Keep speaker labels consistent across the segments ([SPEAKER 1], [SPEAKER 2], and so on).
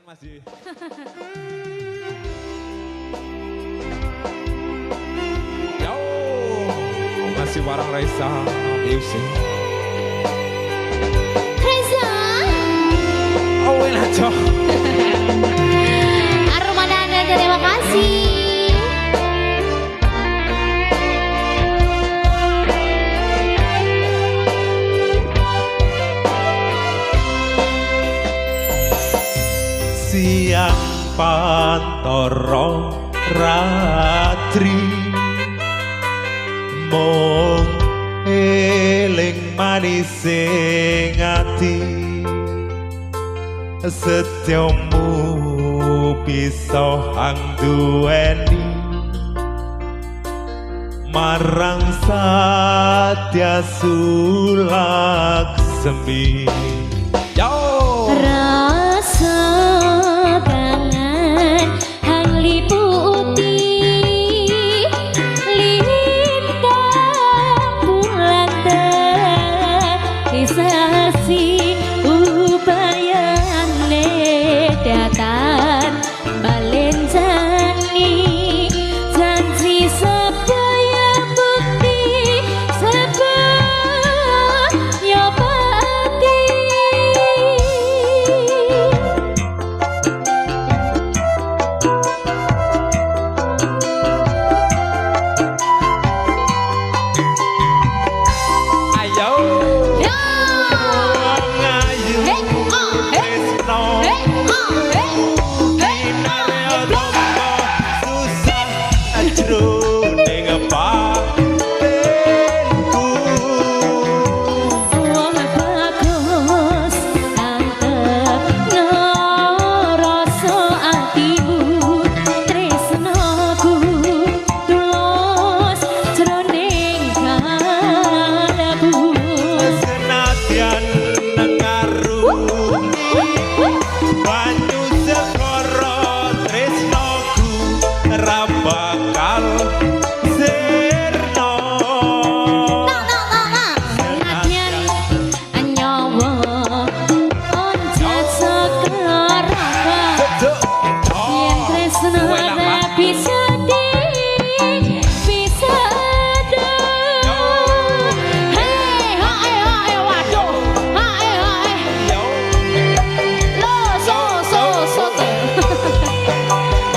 [SPEAKER 1] Mas Ji. Yo, masih bareng Raisa Music.
[SPEAKER 2] Raisa.
[SPEAKER 1] Oh, enak cok.
[SPEAKER 2] Armadana, terima kasih.
[SPEAKER 1] Siang pantoro ratri mung eling manis sing ati setyamu bisa hang duweni marang Satya Sulaksmi. Yo
[SPEAKER 2] Rasa kangen hang liputi lintang bulan terisasi upayane datang balen jani janji sebaya bukti sebaya pati.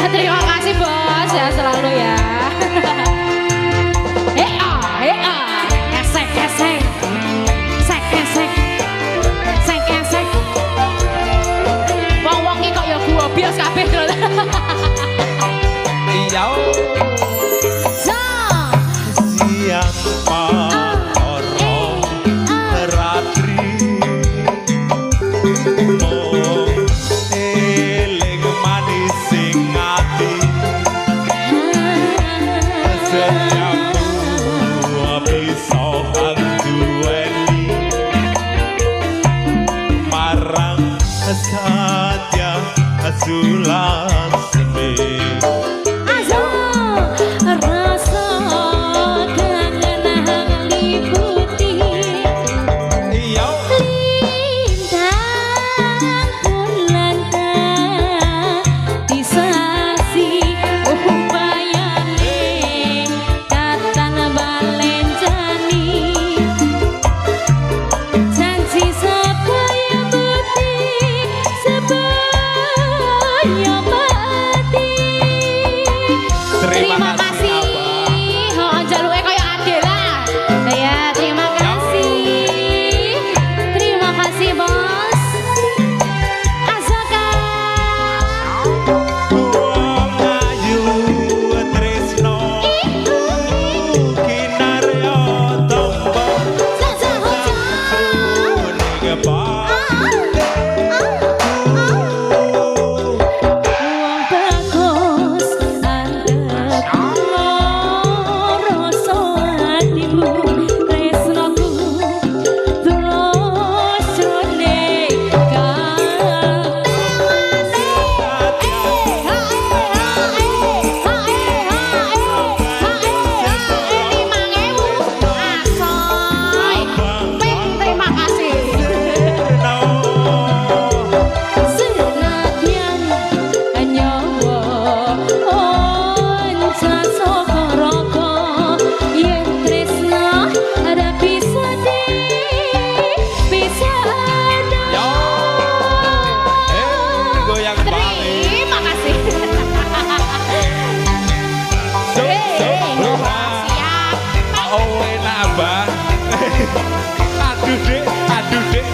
[SPEAKER 2] Terima kasih bos ya selalu ya. Esek esek, esek esek, esek esek. Wong iki kok ya gua bias kabeh lho.
[SPEAKER 1] Iya. Siang pantoro ratri mung eling manis sing ati setyamu bisa hang duweni marang Satya Sulaksmi.
[SPEAKER 2] Rasa kangen hang liputi lintang bulan terisasi upayane datang balen jani janji sebaya bukti sebaya mati.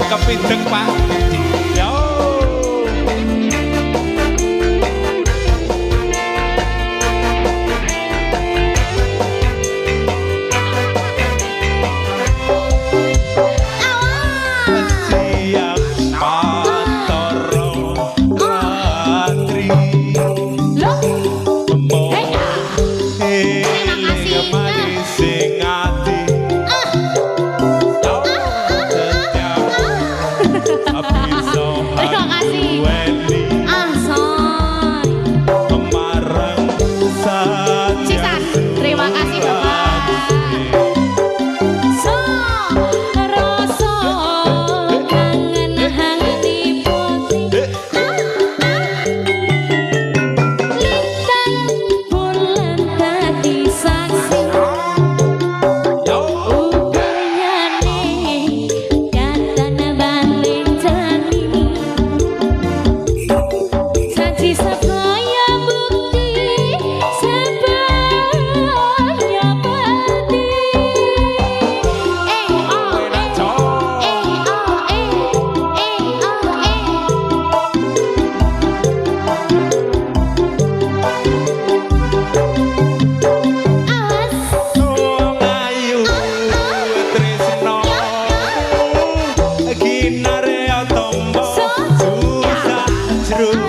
[SPEAKER 1] kepindeng Pak. Yo. Siap patoro ratri.
[SPEAKER 2] Loh,
[SPEAKER 1] Eling manis sing ati.
[SPEAKER 2] terima kasih. Ahsan. Cisan, terima kasih Bapak. So, rasa kangen hati putih. Lintang bulan tadi saksi. Upayane datang balik jani. Saji sapaya bukti sapaya pati.
[SPEAKER 1] Kinare tombo susah jero